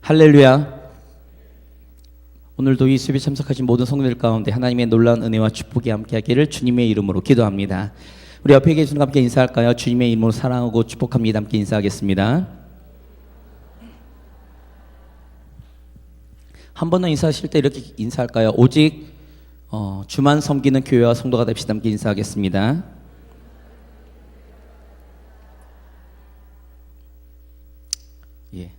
할렐루야. 오늘도 이 수업에 참석하신 모든 성도들 가운데 하나님의 놀라운 은혜와 축복이 함께하기를 주님의 이름으로 기도합니다. 우리 옆에 계신 분과 함께 인사할까요? 주님의 이름으로 사랑하고 축복합니다. 함께 인사하겠습니다. 한 번 더 인사하실 때 이렇게 인사할까요? 오직 주만 섬기는 교회와 성도가 됩시다. 함께 인사하겠습니다. 예.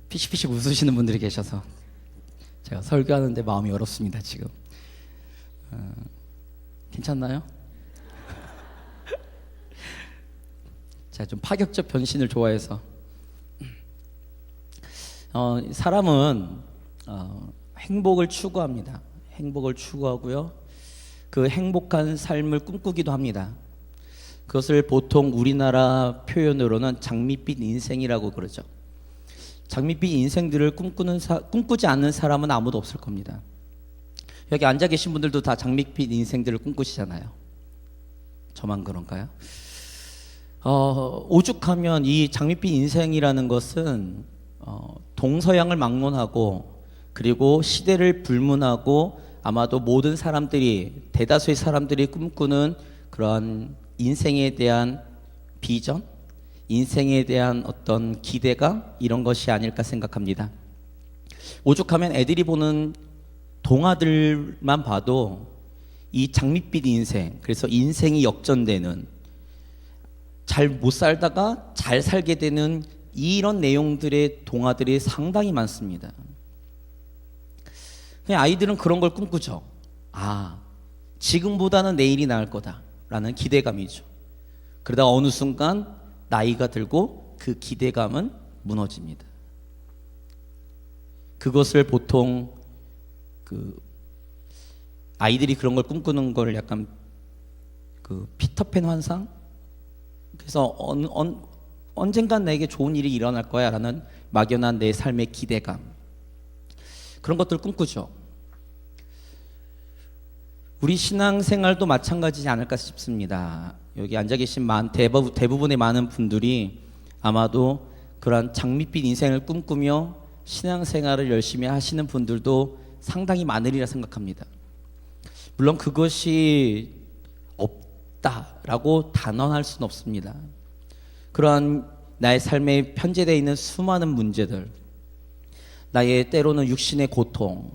피식피식 웃으시는 분들이 계셔서 제가 설교하는데 마음이 어렵습니다. 지금 괜찮나요? 제가 좀 파격적 변신을 좋아해서 사람은 행복을 추구합니다. 행복을 추구하고요, 그 행복한 삶을 꿈꾸기도 합니다. 그것을 보통 우리나라 표현으로는 장밋빛 인생이라고 그러죠. 장밋빛 인생들을 꿈꾸지 않는 사람은 아무도 없을 겁니다. 여기 앉아 계신 분들도 다 장밋빛 인생들을 꿈꾸시잖아요. 저만 그런가요? 오죽하면 이 장밋빛 인생이라는 것은 동서양을 막론하고, 그리고 시대를 불문하고, 아마도 모든 사람들이, 대다수의 사람들이 꿈꾸는 그러한 인생에 대한 비전, 인생에 대한 어떤 기대감, 이런 것이 아닐까 생각합니다. 오죽하면 애들이 보는 동화들만 봐도 이 장밋빛 인생, 그래서 인생이 역전되는, 잘 못 살다가 잘 살게 되는 이런 내용들의 동화들이 상당히 많습니다. 그냥 아이들은 그런 걸 꿈꾸죠. 지금보다는 내일이 나을 거다라는 기대감이죠. 그러다 어느 순간 나이가 들고 그 기대감은 무너집니다. 그것을 보통 아이들이 그런 걸 꿈꾸는 걸 약간 피터팬 환상? 그래서 언젠간 내게 좋은 일이 일어날 거야 라는 막연한 내 삶의 기대감, 그런 것들을 꿈꾸죠. 우리 신앙생활도 마찬가지지 않을까 싶습니다. 여기 앉아 계신 대부분의 많은 분들이 아마도 그러한 장밋빛 인생을 꿈꾸며 신앙생활을 열심히 하시는 분들도 상당히 많으리라 생각합니다. 물론 그것이 없다라고 단언할 수는 없습니다. 그러한 나의 삶에 편재되어 있는 수많은 문제들, 나의 때로는 육신의 고통,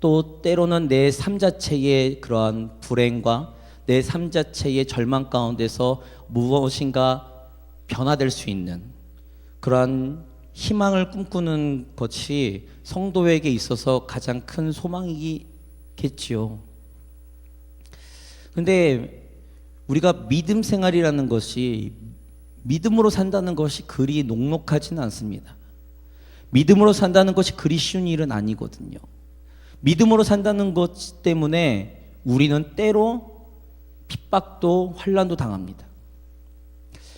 또 때로는 내 삶 자체의 그러한 불행과 내 삶 자체의 절망 가운데서 무엇인가 변화될 수 있는 그러한 희망을 꿈꾸는 것이 성도에게 있어서 가장 큰 소망이겠지요. 근데 우리가 믿음 생활이라는 것이, 믿음으로 산다는 것이 그리 녹록하지는 않습니다. 믿음으로 산다는 것이 그리 쉬운 일은 아니거든요. 믿음으로 산다는 것 때문에 우리는 때로 핍박도 환난도 당합니다.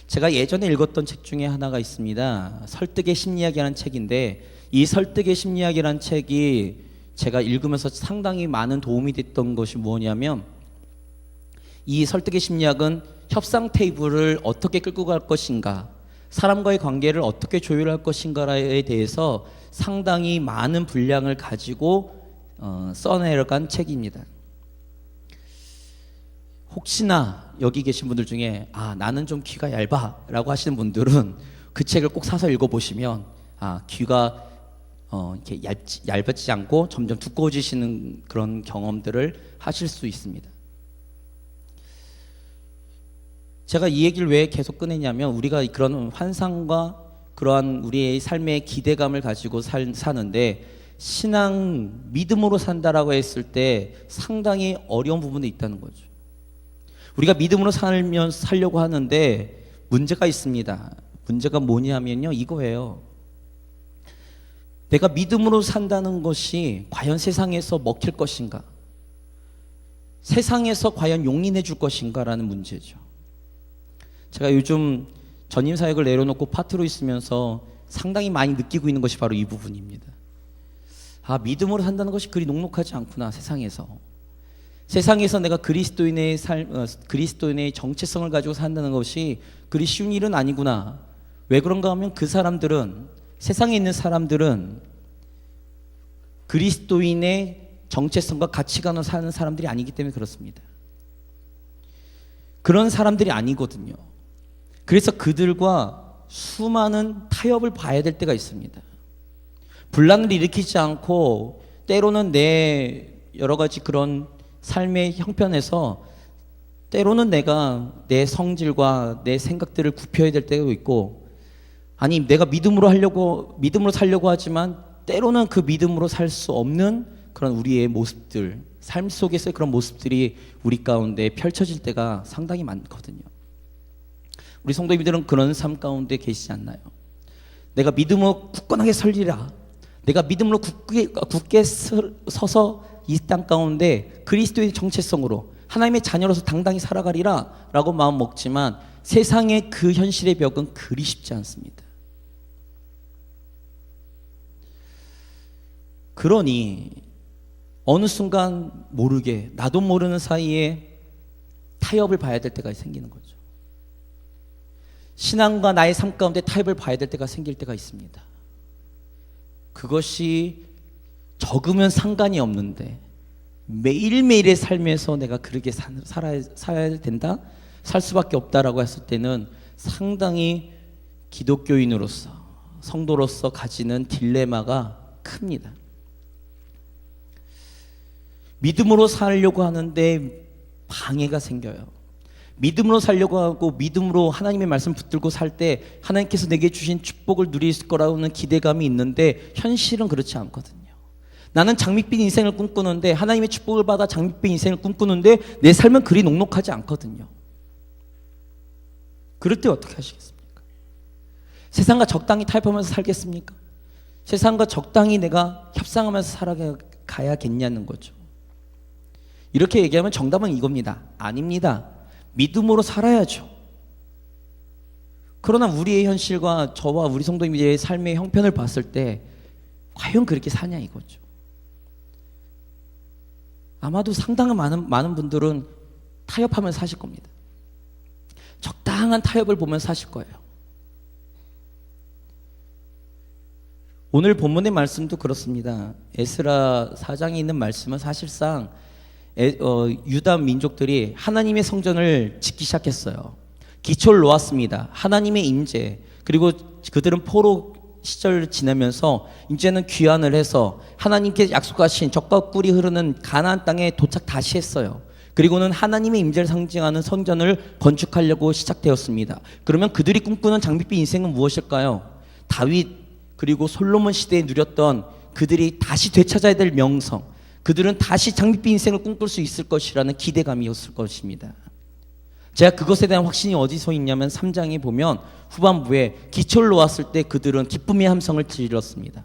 제가 예전에 읽었던 책 중에 하나가 있습니다. 설득의 심리학이라는 책인데, 이 설득의 심리학이라는 책이 제가 읽으면서 상당히 많은 도움이 됐던 것이 뭐냐면, 이 설득의 심리학은 협상 테이블을 어떻게 끌고 갈 것인가, 사람과의 관계를 어떻게 조율할 것인가에 대해서 상당히 많은 분량을 가지고 써내려간 책입니다. 혹시나 여기 계신 분들 중에 나는 좀 귀가 얇아 라고 하시는 분들은 그 책을 꼭 사서 읽어보시면 귀가 이렇게 얇아지지 않고 점점 두꺼워지시는 그런 경험들을 하실 수 있습니다. 제가 이 얘기를 왜 계속 꺼내냐면, 우리가 그런 환상과 그러한 우리의 삶의 기대감을 가지고 사는데, 신앙, 믿음으로 산다라고 했을 때 상당히 어려운 부분이 있다는 거죠. 우리가 믿음으로 살려고 하는데 문제가 있습니다. 문제가 뭐냐면요, 이거예요. 내가 믿음으로 산다는 것이 과연 세상에서 먹힐 것인가, 세상에서 과연 용인해 줄 것인가 라는 문제죠. 제가 요즘 전임 사역을 내려놓고 파트로 있으면서 상당히 많이 느끼고 있는 것이 바로 이 부분입니다. 믿음으로 산다는 것이 그리 녹록하지 않구나. 세상에서 내가 그리스도인의 정체성을 가지고 산다는 것이 그리 쉬운 일은 아니구나. 왜 그런가 하면 그 사람들은, 세상에 있는 사람들은 그리스도인의 정체성과 가치관을 사는 사람들이 아니기 때문에 그렇습니다. 그런 사람들이 아니거든요. 그래서 그들과 수많은 타협을 봐야 될 때가 있습니다. 분란을 일으키지 않고 때로는 내 여러 가지 그런 삶의 형편에서 때로는 내가 내 성질과 내 생각들을 굽혀야 될 때가 있고, 아니 내가 믿음으로 살려고 하지만 때로는 그 믿음으로 살 수 없는 그런 우리의 모습들, 삶 속에서의 그런 모습들이 우리 가운데 펼쳐질 때가 상당히 많거든요. 우리 성도님들은 그런 삶 가운데 계시지 않나요? 내가 믿음으로 굳건하게 설리라, 내가 믿음으로 굳게 서서 이 땅 가운데 그리스도의 정체성으로 하나님의 자녀로서 당당히 살아가리라 라고 마음 먹지만 세상의 그 현실의 벽은 그리 쉽지 않습니다. 그러니 어느 순간 모르게, 나도 모르는 사이에 타협을 봐야 될 때가 생기는 거죠. 신앙과 나의 삶 가운데 타협을 봐야 될 때가 생길 때가 있습니다. 그것이 적으면 상관이 없는데 매일매일의 삶에서 내가 그렇게 살아야 된다? 살 수밖에 없다라고 했을 때는 상당히 기독교인으로서, 성도로서 가지는 딜레마가 큽니다. 믿음으로 살려고 하는데 방해가 생겨요. 믿음으로 살려고 하고 믿음으로 하나님의 말씀 붙들고 살 때 하나님께서 내게 주신 축복을 누릴 거라는 기대감이 있는데 현실은 그렇지 않거든요. 나는 장밋빛 인생을 꿈꾸는데, 하나님의 축복을 받아 장밋빛 인생을 꿈꾸는데 내 삶은 그리 녹록하지 않거든요. 그럴 때 어떻게 하시겠습니까? 세상과 적당히 타협하면서 살겠습니까? 세상과 적당히 내가 협상하면서 살아가야겠냐는 거죠. 이렇게 얘기하면 정답은 이겁니다. 아닙니다. 믿음으로 살아야죠. 그러나 우리의 현실과 저와 우리 성도님들의 삶의 형편을 봤을 때 과연 그렇게 사냐 이거죠. 아마도 상당한 많은 분들은 타협하면서 사실 겁니다. 적당한 타협을 보면서 사실 거예요. 오늘 본문의 말씀도 그렇습니다. 에스라 4장에 있는 말씀은 사실상 유다 민족들이 하나님의 성전을 짓기 시작했어요. 기초를 놓았습니다. 하나님의 임재, 그리고 그들은 포로 시절을 지내면서 이제는 귀환을 해서 하나님께 약속하신 적과 꿀이 흐르는 가나안 땅에 도착 다시 했어요. 그리고는 하나님의 임재를 상징하는 성전을 건축하려고 시작되었습니다. 그러면 그들이 꿈꾸는 장밋빛 인생은 무엇일까요? 다윗 그리고 솔로몬 시대에 누렸던 그들이 다시 되찾아야 될 명성, 그들은 다시 장밋빛 인생을 꿈꿀 수 있을 것이라는 기대감이었을 것입니다. 제가 그것에 대한 확신이 어디서 있냐면 3장에 보면 후반부에 기초를 놓았을 때 그들은 기쁨의 함성을 질렀습니다.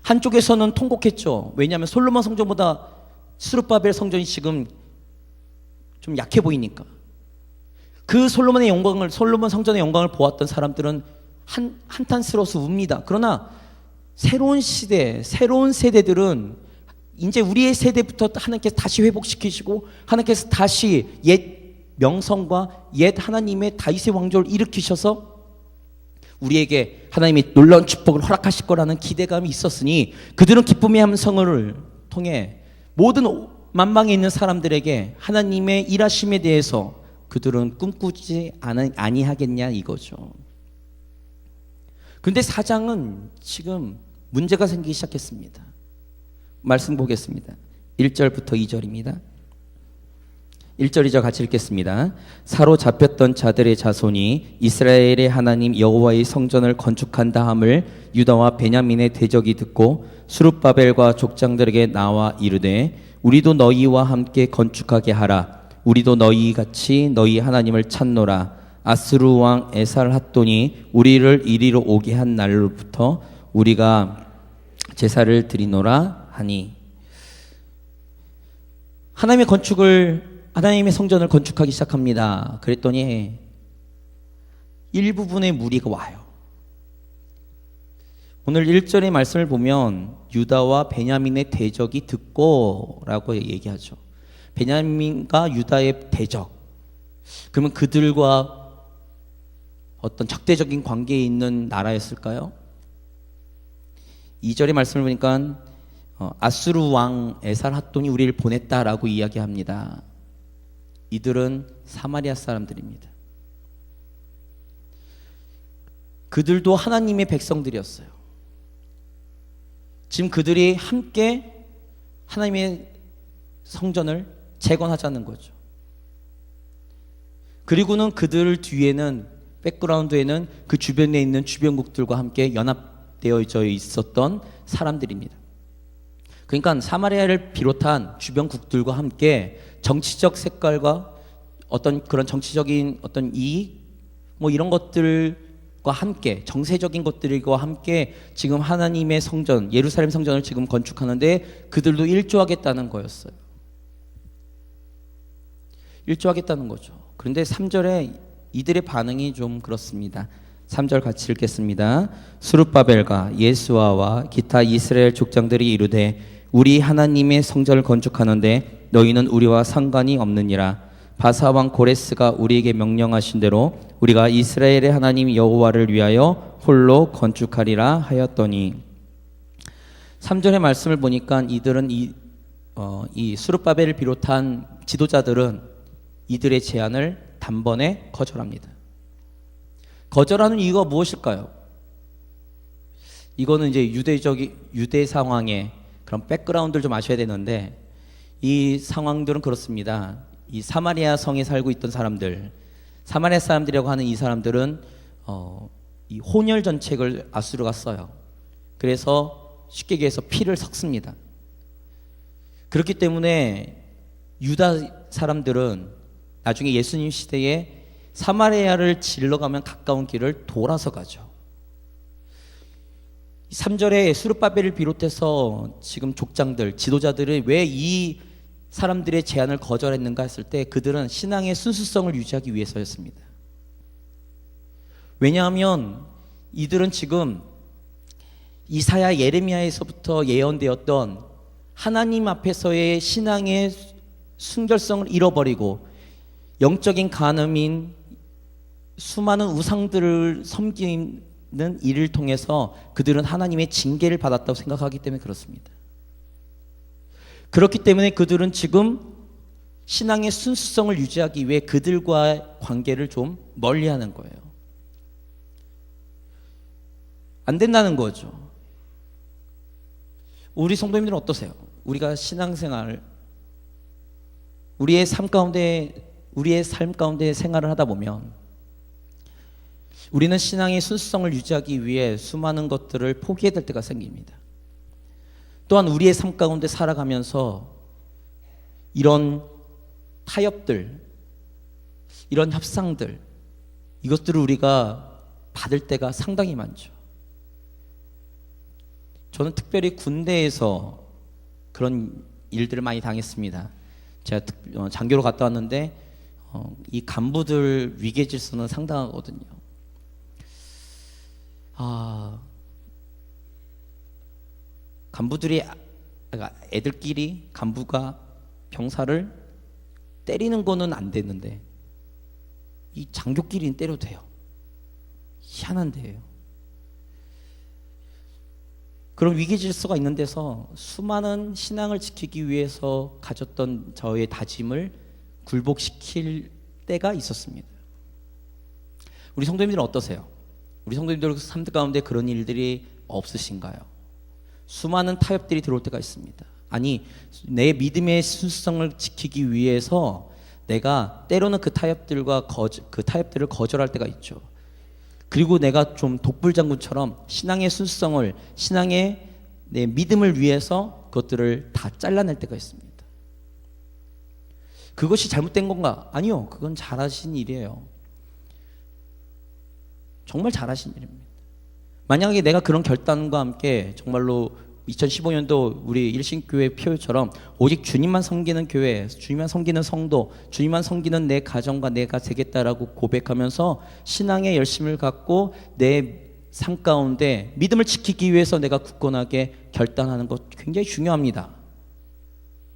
한쪽에서는 통곡했죠. 왜냐하면 솔로몬 성전보다 스룹바벨 성전이 지금 좀 약해 보이니까. 그 솔로몬 성전의 영광을 보았던 사람들은 한탄스러워서 웁니다. 그러나 새로운 시대, 새로운 세대들은 이제 우리의 세대부터 하나님께서 다시 회복시키시고 하나님께서 다시 옛 명성과 옛 하나님의 다윗의 왕조를 일으키셔서 우리에게 하나님의 놀라운 축복을 허락하실 거라는 기대감이 있었으니 그들은 기쁨의 함성을 통해 모든 만방에 있는 사람들에게 하나님의 일하심에 대해서 그들은 꿈꾸지 아니하겠냐 이거죠. 그런데 사장은 지금 문제가 생기기 시작했습니다. 말씀 보겠습니다. 1절부터 2절입니다. 1절이죠. 같이 읽겠습니다. 사로잡혔던 자들의 자손이 이스라엘의 하나님 여호와의 성전을 건축한다 함을 유다와 베냐민의 대적이 듣고 스룹바벨과 족장들에게 나와 이르되 우리도 너희와 함께 건축하게 하라. 우리도 너희같이 너희 하나님을 찾노라. 아스루 왕 에살핫돈이 우리를 이리로 오게 한 날로부터 우리가 제사를 드리노라 하니. 하나님의 성전을 건축하기 시작합니다. 그랬더니 일부분의 무리가 와요. 오늘 1절의 말씀을 보면 유다와 베냐민의 대적이 듣고 라고 얘기하죠. 베냐민과 유다의 대적. 그러면 그들과 어떤 적대적인 관계에 있는 나라였을까요? 2절의 말씀을 보니까 아수르 왕 에살핫돈이 우리를 보냈다라고 이야기합니다. 이들은 사마리아 사람들입니다. 그들도 하나님의 백성들이었어요. 지금 그들이 함께 하나님의 성전을 재건하자는 거죠. 그리고는 그들 뒤에는, 백그라운드에는 그 주변에 있는 주변국들과 함께 연합되어져 있었던 사람들입니다. 그러니까 사마리아를 비롯한 주변국들과 함께 정치적 색깔과 어떤 그런 정치적인 어떤 이익 뭐 이런 것들과 함께, 정세적인 것들과 함께 지금 하나님의 성전, 예루살렘 성전을 지금 건축하는데 그들도 일조하겠다는 거였어요. 일조하겠다는 거죠. 그런데 3절에 이들의 반응이 좀 그렇습니다. 3절 같이 읽겠습니다. 스룹바벨과 예수아와 기타 이스라엘 족장들이 이르되 우리 하나님의 성전을 건축하는데 너희는 우리와 상관이 없느니라. 바사왕 고레스가 우리에게 명령하신 대로 우리가 이스라엘의 하나님 여호와를 위하여 홀로 건축하리라 하였더니, 3절의 말씀을 보니까 이들은 이 스룹바벨을 비롯한 지도자들은 이들의 제안을 단번에 거절합니다. 거절하는 이유가 무엇일까요? 이거는 이제 유대 상황의 그런 백그라운드를 좀 아셔야 되는데, 이 상황들은 그렇습니다. 이 사마리아 성에 살고 있던 사람들, 사마리아 사람들이라고 하는 이 사람들은 이 혼혈 전책을 아수르가 써요. 그래서 쉽게 얘기해서 피를 섞습니다. 그렇기 때문에 유다 사람들은 나중에 예수님 시대에 사마리아를 질러가면 가까운 길을 돌아서 가죠. 3절에 스룹바벨을 비롯해서 지금 족장들, 지도자들이 왜 이 사람들의 제안을 거절했는가 했을 때 그들은 신앙의 순수성을 유지하기 위해서였습니다. 왜냐하면 이들은 지금 이사야, 예레미야에서부터 예언되었던 하나님 앞에서의 신앙의 순결성을 잃어버리고 영적인 간음인 수많은 우상들을 섬기는 일을 통해서 그들은 하나님의 징계를 받았다고 생각하기 때문에 그렇습니다. 그렇기 때문에 그들은 지금 신앙의 순수성을 유지하기 위해 그들과 관계를 좀 멀리하는 거예요. 안 된다는 거죠. 우리 성도님들은 어떠세요? 우리가 신앙생활, 우리의 삶 가운데 생활을 하다 보면 우리는 신앙의 순수성을 유지하기 위해 수많은 것들을 포기해야 될 때가 생깁니다. 또한 우리의 삶 가운데 살아가면서 이런 타협들, 이런 협상들, 이것들을 우리가 받을 때가 상당히 많죠. 저는 특별히 군대에서 그런 일들을 많이 당했습니다. 제가 장교로 갔다 왔는데 이 간부들 위계 질서는 상당하거든요. 간부들이, 그러니까 애들끼리 간부가 병사를 때리는 거는 안 되는데 이 장교끼리는 때려도 돼요. 희한한데요. 그런 위기 질서가 있는 데서 수많은 신앙을 지키기 위해서 가졌던 저의 다짐을 굴복시킬 때가 있었습니다. 우리 성도님들은 어떠세요? 우리 성도님들 삶 가운데 그런 일들이 없으신가요? 수많은 타협들이 들어올 때가 있습니다. 아니, 내 믿음의 순수성을 지키기 위해서 내가 때로는 그 타협들을 거절할 때가 있죠. 그리고 내가 좀 독불장군처럼 신앙의 순수성을, 신앙의 내 믿음을 위해서 그것들을 다 잘라낼 때가 있습니다. 그것이 잘못된 건가? 아니요, 그건 잘하신 일이에요. 정말 잘하신 일입니다. 만약에 내가 그런 결단과 함께 정말로 2015년도 우리 일신교회 표처럼 오직 주님만 섬기는 교회, 주님만 섬기는 성도, 주님만 섬기는 내 가정과 내가 되겠다라고 고백하면서 신앙의 열심을 갖고 내 삶 가운데 믿음을 지키기 위해서 내가 굳건하게 결단하는 것 굉장히 중요합니다.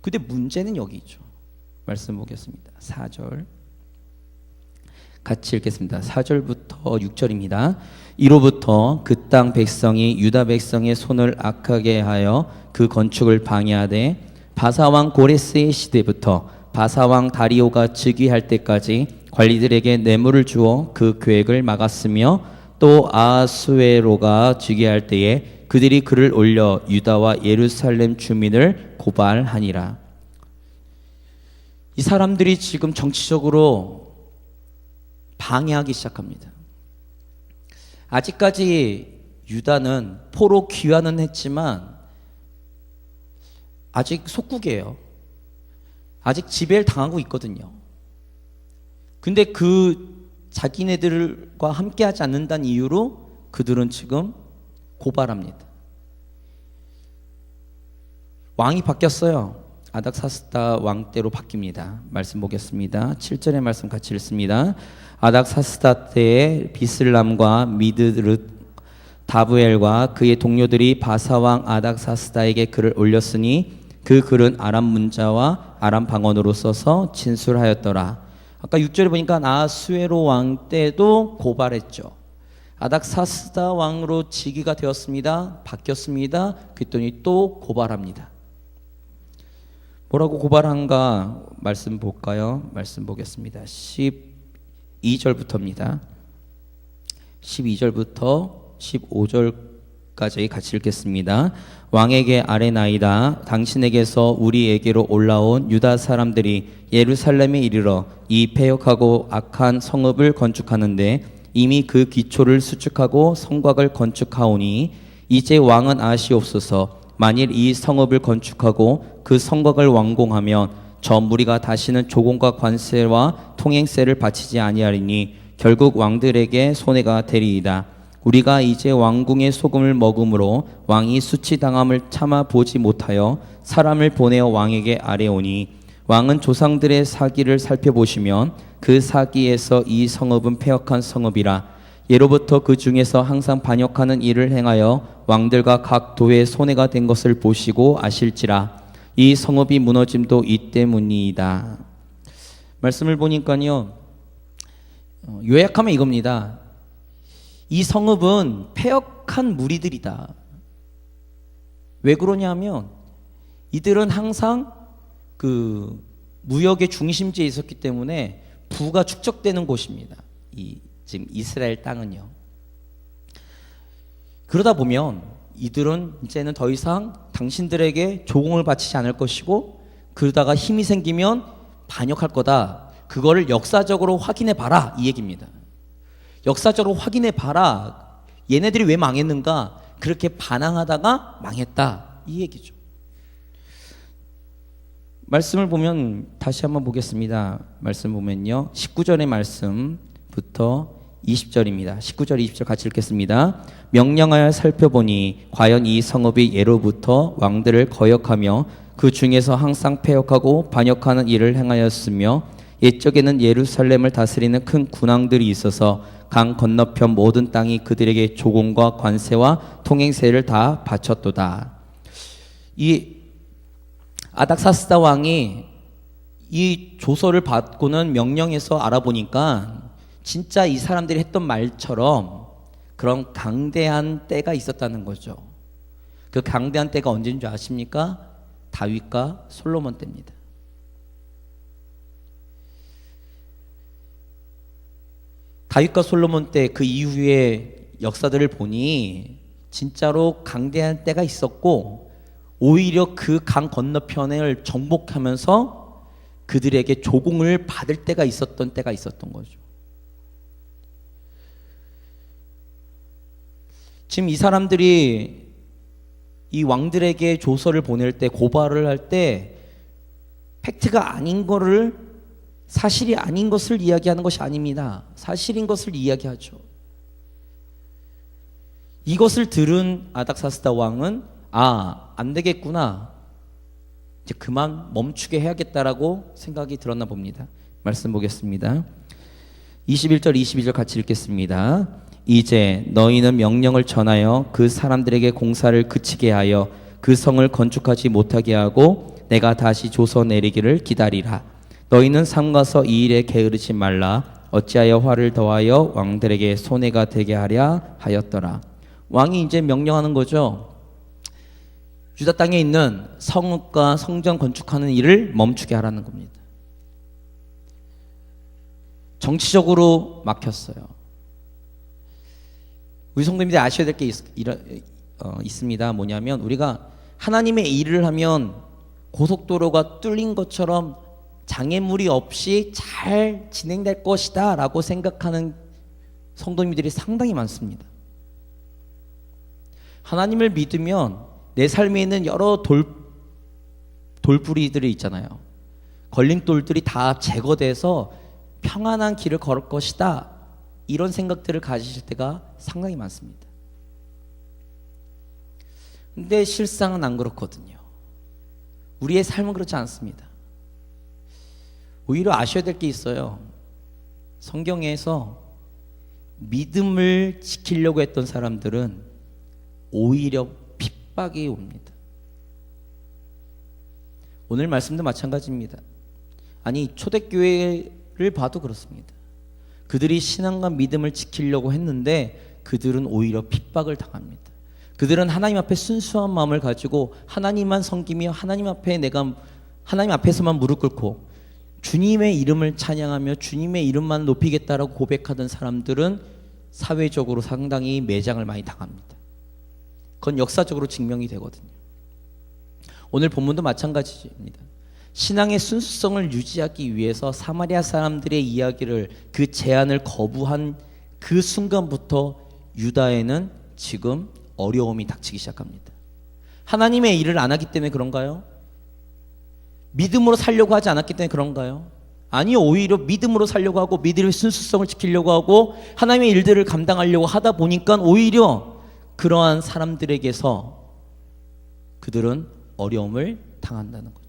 근데 문제는 여기 있죠. 말씀 보겠습니다. 4절. 같이 읽겠습니다. 4절부터 6절입니다. 이로부터 그 땅 백성이 유다 백성의 손을 악하게 하여 그 건축을 방해하되 바사왕 고레스의 시대부터 바사왕 다리오가 즉위할 때까지 관리들에게 뇌물을 주어 그 계획을 막았으며 또 아하수에로가 즉위할 때에 그들이 글을 올려 유다와 예루살렘 주민을 고발하니라. 이 사람들이 지금 정치적으로 방해하기 시작합니다. 아직까지 유다는 포로 귀환은 했지만 아직 속국이에요. 아직 지배를 당하고 있거든요. 근데 그 자기네들과 함께하지 않는다는 이유로 그들은 지금 고발합니다. 왕이 바뀌었어요. 아닥사스다 왕 때로 바뀝니다. 말씀 보겠습니다. 7절의 말씀 같이 읽습니다. 아닥사스다 때에 비슬람과 미드르 다브엘과 그의 동료들이 바사왕 아닥사스다에게 글을 올렸으니 그 글은 아람 문자와 아람 방언으로 써서 진술하였더라. 아까 6절에 보니까 아하수에로 왕 때도 고발했죠. 아닥사스다 왕으로 즉위가 되었습니다. 바뀌었습니다. 그랬더니 또 고발합니다. 뭐라고 고발한가 말씀 볼까요? 말씀 보겠습니다. 12절부터입니다. 12절부터 15절까지 같이 읽겠습니다. 왕에게 아뢰나이다. 당신에게서 우리에게로 올라온 유다 사람들이 예루살렘에 이르러 이 패역하고 악한 성읍을 건축하는데 이미 그 기초를 수축하고 성곽을 건축하오니 이제 왕은 아시옵소서. 만일 이 성읍을 건축하고 그 성곽을 완공하면 저 무리가 다시는 조공과 관세와 통행세를 바치지 아니하리니 결국 왕들에게 손해가 되리이다. 우리가 이제 왕궁의 소금을 먹음으로 왕이 수치당함을 참아 보지 못하여 사람을 보내어 왕에게 아뢰오니 왕은 조상들의 사기를 살펴보시면 그 사기에서 이 성읍은 패역한 성읍이라. 예로부터 그 중에서 항상 반역하는 일을 행하여 왕들과 각 도에 손해가 된 것을 보시고 아실지라. 이 성읍이 무너짐도 이 때문이다. 말씀을 보니까요, 요약하면 이겁니다. 이 성읍은 패역한 무리들이다. 왜 그러냐면 이들은 항상 그 무역의 중심지에 있었기 때문에 부가 축적되는 곳입니다. 지금 이스라엘 땅은요. 그러다 보면 이들은 이제는 더 이상 당신들에게 조공을 바치지 않을 것이고 그러다가 힘이 생기면 반역할 거다. 그거를 역사적으로 확인해 봐라 이 얘기입니다. 역사적으로 확인해 봐라. 얘네들이 왜 망했는가? 그렇게 반항하다가 망했다 이 얘기죠. 말씀을 보면 다시 한번 보겠습니다. 말씀 보면요, 19절의 말씀부터 20절입니다. 19절 20절 같이 읽겠습니다. 명령하여 살펴보니 과연 이 성읍이 예로부터 왕들을 거역하며 그 중에서 항상 패역하고 반역하는 일을 행하였으며 옛적에는 예루살렘을 다스리는 큰 군왕들이 있어서 강 건너편 모든 땅이 그들에게 조공과 관세와 통행세를 다 바쳤도다. 이 아닥사스다 왕이 이 조서를 받고는 명령해서 알아보니까 진짜 이 사람들이 했던 말처럼 그런 강대한 때가 있었다는 거죠. 그 강대한 때가 언제인 줄 아십니까? 다윗과 솔로몬 때입니다. 다윗과 솔로몬 때 그 이후의 역사들을 보니 진짜로 강대한 때가 있었고 오히려 그 강 건너편을 정복하면서 그들에게 조공을 받을 때가 있었던 거죠. 지금 이 사람들이 이 왕들에게 조서를 보낼 때, 고발을 할 때 팩트가 아닌 거를, 사실이 아닌 것을 이야기하는 것이 아닙니다. 사실인 것을 이야기하죠. 이것을 들은 아닥사스다 왕은 안 되겠구나, 이제 그만 멈추게 해야겠다라고 생각이 들었나 봅니다. 말씀 보겠습니다. 21절 22절 같이 읽겠습니다. 이제 너희는 명령을 전하여 그 사람들에게 공사를 그치게 하여 그 성을 건축하지 못하게 하고 내가 다시 조서 내리기를 기다리라. 너희는 삼가서 이 일에 게으르지 말라. 어찌하여 화를 더하여 왕들에게 손해가 되게 하랴 하였더라. 왕이 이제 명령하는 거죠. 유다 땅에 있는 성읍과 성전 건축하는 일을 멈추게 하라는 겁니다. 정치적으로 막혔어요. 우리 성도님들이 아셔야 될 게 있습니다. 뭐냐면 우리가 하나님의 일을 하면 고속도로가 뚫린 것처럼 장애물이 없이 잘 진행될 것이다 라고 생각하는 성도님들이 상당히 많습니다. 하나님을 믿으면 내 삶에 있는 여러 돌부리들이 있잖아요. 걸림돌들이 다 제거돼서 평안한 길을 걸을 것이다, 이런 생각들을 가지실 때가 상당히 많습니다. 근데 실상은 안 그렇거든요. 우리의 삶은 그렇지 않습니다. 오히려 아셔야 될 게 있어요. 성경에서 믿음을 지키려고 했던 사람들은 오히려 핍박이 옵니다. 오늘 말씀도 마찬가지입니다. 아니, 초대교회를 봐도 그렇습니다. 그들이 신앙과 믿음을 지키려고 했는데 그들은 오히려 핍박을 당합니다. 그들은 하나님 앞에 순수한 마음을 가지고 하나님만 섬기며 하나님 앞에서만 무릎 꿇고 주님의 이름을 찬양하며 주님의 이름만 높이겠다라고 고백하던 사람들은 사회적으로 상당히 매장을 많이 당합니다. 그건 역사적으로 증명이 되거든요. 오늘 본문도 마찬가지입니다. 신앙의 순수성을 유지하기 위해서 사마리아 사람들의 이야기를, 그 제안을 거부한 그 순간부터 유다에는 지금 어려움이 닥치기 시작합니다. 하나님의 일을 안 하기 때문에 그런가요? 믿음으로 살려고 하지 않았기 때문에 그런가요? 아니요, 오히려 믿음으로 살려고 하고 믿음의 순수성을 지키려고 하고 하나님의 일들을 감당하려고 하다 보니까 오히려 그러한 사람들에게서 그들은 어려움을 당한다는 거죠.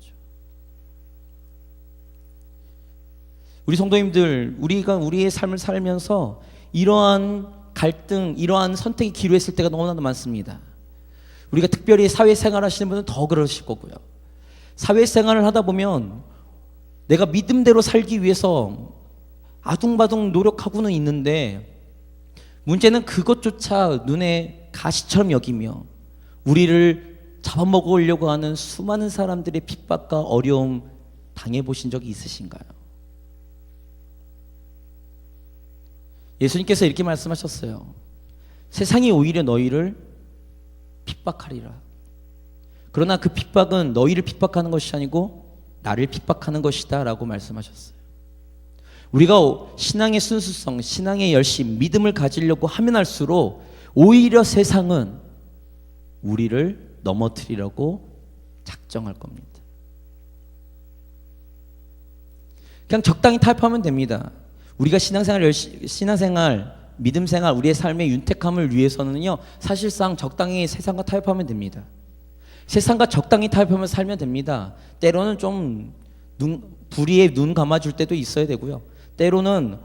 우리 성도님들, 우리가 우리의 삶을 살면서 이러한 갈등, 이러한 선택의 기로에 있을 때가 너무나도 많습니다. 우리가 특별히 사회생활 하시는 분은 더 그러실 거고요. 사회생활을 하다 보면 내가 믿음대로 살기 위해서 아둥바둥 노력하고는 있는데 문제는 그것조차 눈에 가시처럼 여기며 우리를 잡아먹으려고 하는 수많은 사람들의 핍박과 어려움 당해보신 적이 있으신가요? 예수님께서 이렇게 말씀하셨어요. 세상이 오히려 너희를 핍박하리라. 그러나 그 핍박은 너희를 핍박하는 것이 아니고 나를 핍박하는 것이다 라고 말씀하셨어요. 우리가 신앙의 순수성, 신앙의 열심, 믿음을 가지려고 하면 할수록 오히려 세상은 우리를 넘어뜨리려고 작정할 겁니다. 그냥 적당히 타협하면 됩니다. 우리가 신앙생활, 믿음생활, 우리의 삶의 윤택함을 위해서는요, 사실상 적당히 세상과 타협하면 됩니다. 세상과 적당히 타협하면 살면 됩니다. 때로는 좀 불의에 눈 감아줄 때도 있어야 되고요. 때로는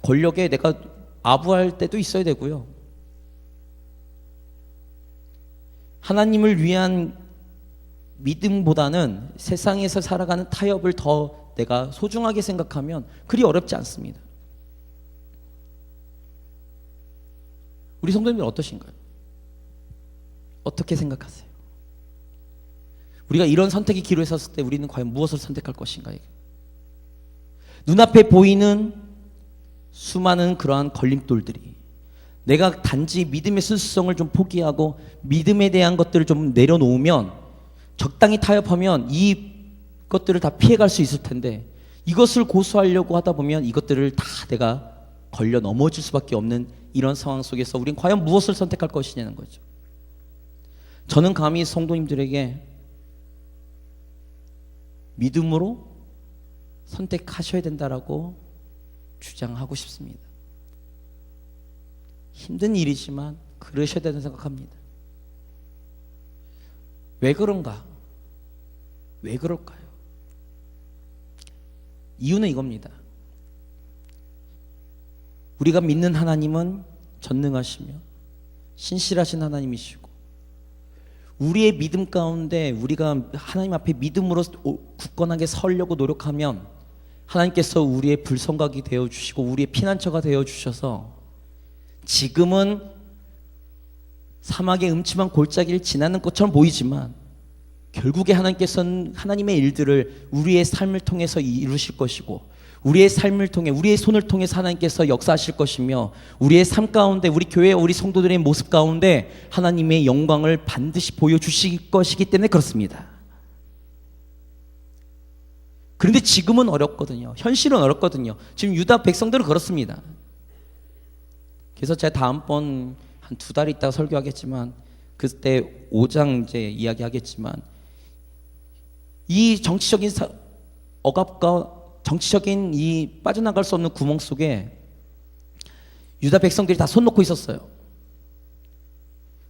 권력에 내가 아부할 때도 있어야 되고요. 하나님을 위한 믿음보다는 세상에서 살아가는 타협을 더 내가 소중하게 생각하면 그리 어렵지 않습니다. 우리 성도님들 어떠신가요? 어떻게 생각하세요? 우리가 이런 선택의 기로에 섰을 때 우리는 과연 무엇을 선택할 것인가? 눈앞에 보이는 수많은 그러한 걸림돌들이, 내가 단지 믿음의 순수성을 좀 포기하고 믿음에 대한 것들을 좀 내려놓으면, 적당히 타협하면 이 것들을 다 피해갈 수 있을 텐데, 이것을 고수하려고 하다 보면 이것들을 다 내가 걸려 넘어질 수밖에 없는 이런 상황 속에서 우린 과연 무엇을 선택할 것이냐는 거죠. 저는 감히 성도님들에게 믿음으로 선택하셔야 된다라고 주장하고 싶습니다. 힘든 일이지만 그러셔야 된다고 생각합니다. 왜 그런가? 왜 그럴까요? 이유는 이겁니다. 우리가 믿는 하나님은 전능하시며 신실하신 하나님이시고, 우리의 믿음 가운데 우리가 하나님 앞에 믿음으로 굳건하게 서려고 노력하면 하나님께서 우리의 불성각이 되어주시고 우리의 피난처가 되어주셔서 지금은 사막의 음침한 골짜기를 지나는 것처럼 보이지만 결국에 하나님께서는 하나님의 일들을 우리의 삶을 통해서 이루실 것이고 우리의 삶을 통해 우리의 손을 통해서 하나님께서 역사하실 것이며 우리의 삶 가운데 우리 교회 우리 성도들의 모습 가운데 하나님의 영광을 반드시 보여주실 것이기 때문에 그렇습니다. 그런데 지금은 어렵거든요. 현실은 어렵거든요. 지금 유다 백성들은 그렇습니다. 그래서 제가 다음번 한 2달 있다가 설교하겠지만 그때 5장 이제 이야기하겠지만 이 정치적인 억압과 정치적인 이 빠져나갈 수 없는 구멍 속에 유다 백성들이 다 손 놓고 있었어요.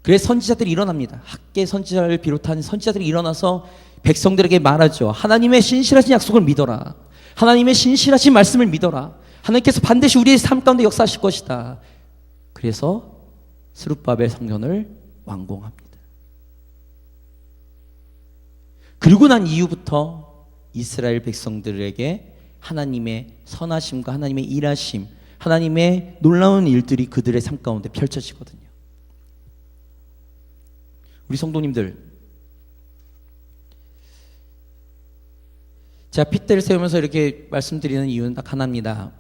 그래서 선지자들이 일어납니다. 학계 선지자를 비롯한 선지자들이 일어나서 백성들에게 말하죠. 하나님의 신실하신 약속을 믿어라. 하나님의 신실하신 말씀을 믿어라. 하나님께서 반드시 우리의 삶 가운데 역사하실 것이다. 그래서 스룹바벨 성전을 완공합니다. 그리고 난 이후부터 이스라엘 백성들에게 하나님의 선하심과 하나님의 일하심, 하나님의 놀라운 일들이 그들의 삶 가운데 펼쳐지거든요. 우리 성도님들, 제가 핏대를 세우면서 이렇게 말씀드리는 이유는 딱 하나입니다.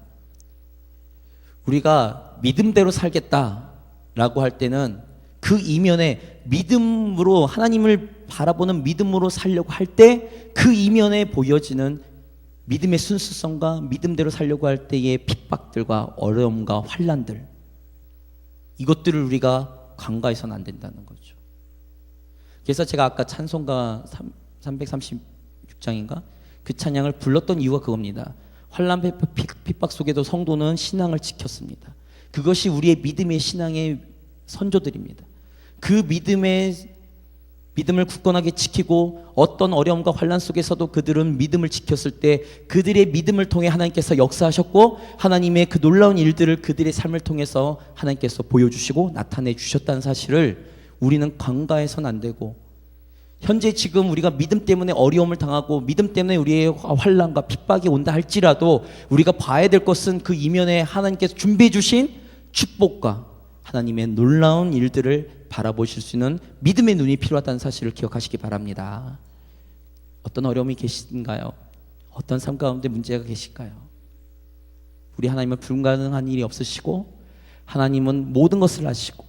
우리가 믿음대로 살겠다라고 할 때는 그 이면에 믿음으로 하나님을 바라보는 믿음으로 살려고 할 때 그 이면에 보여지는 믿음의 순수성과 믿음대로 살려고 할 때의 핍박들과 어려움과 환난들, 이것들을 우리가 간과해서는 안 된다는 거죠. 그래서 제가 아까 찬송가 336장인가 그 찬양을 불렀던 이유가 그겁니다. 환난 핍박 속에도 성도는 신앙을 지켰습니다. 그것이 우리의 믿음의 신앙의 선조들입니다. 그 믿음을 굳건하게 지키고 어떤 어려움과 환난 속에서도 그들은 믿음을 지켰을 때 그들의 믿음을 통해 하나님께서 역사하셨고 하나님의 그 놀라운 일들을 그들의 삶을 통해서 하나님께서 보여주시고 나타내 주셨다는 사실을 우리는 간과해서는 안 되고, 현재 지금 우리가 믿음 때문에 어려움을 당하고 믿음 때문에 우리의 환난과 핍박이 온다 할지라도 우리가 봐야 될 것은 그 이면에 하나님께서 준비해 주신 축복과 하나님의 놀라운 일들을 바라보실 수 있는 믿음의 눈이 필요하다는 사실을 기억하시기 바랍니다. 어떤 어려움이 계신가요? 어떤 삶 가운데 문제가 계실까요? 우리 하나님은 불가능한 일이 없으시고 하나님은 모든 것을 아시고,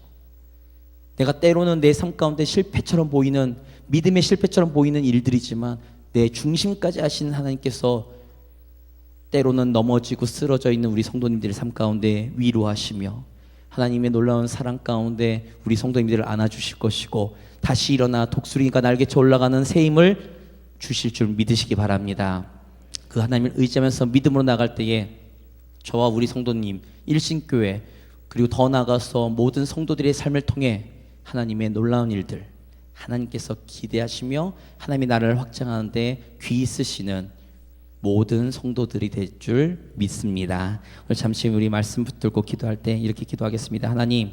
내가 때로는 내 삶 가운데 실패처럼 보이는, 믿음의 실패처럼 보이는 일들이지만 내 중심까지 아시는 하나님께서 때로는 넘어지고 쓰러져 있는 우리 성도님들의 삶 가운데 위로하시며 하나님의 놀라운 사랑 가운데 우리 성도님들을 안아주실 것이고 다시 일어나 독수리가 날개쳐 올라가는 새 힘을 주실 줄 믿으시기 바랍니다. 그 하나님을 의지하면서 믿음으로 나갈 때에 저와 우리 성도님, 일신교회, 그리고 더 나아가서 모든 성도들의 삶을 통해 하나님의 놀라운 일들, 하나님께서 기대하시며 하나님의 나라를 확장하는 데 귀 쓰시는 모든 성도들이 될 줄 믿습니다. 오늘 잠시 우리 말씀 붙들고 기도할 때 이렇게 기도하겠습니다. 하나님,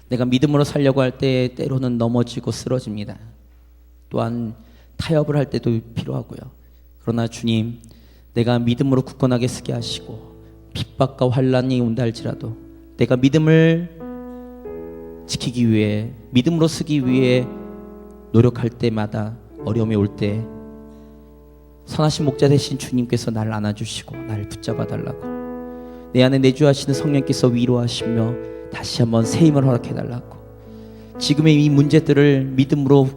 내가 믿음으로 살려고 할 때 때로는 넘어지고 쓰러집니다. 또한 타협을 할 때도 필요하고요. 그러나 주님, 내가 믿음으로 굳건하게 서게 하시고 핍박과 환난이 온다 할지라도 내가 믿음을 지키기 위해, 믿음으로 서기 위해 노력할 때마다 어려움이 올 때 선하신 목자 되신 주님께서 나를 안아주시고 나를 붙잡아 달라고, 내 안에 내주하시는 성령께서 위로하시며 다시 한번 새 힘을 허락해 달라고, 지금의 이 문제들을 믿음으로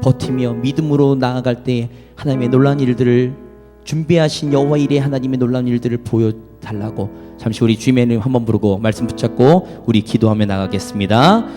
버티며 믿음으로 나아갈 때 하나님의 놀라운 일들을 준비하신 여호와 일의 하나님의 놀라운 일들을 보여달라고, 잠시 우리 주님의 이름 한번 부르고 말씀 붙잡고 우리 기도하며 나가겠습니다.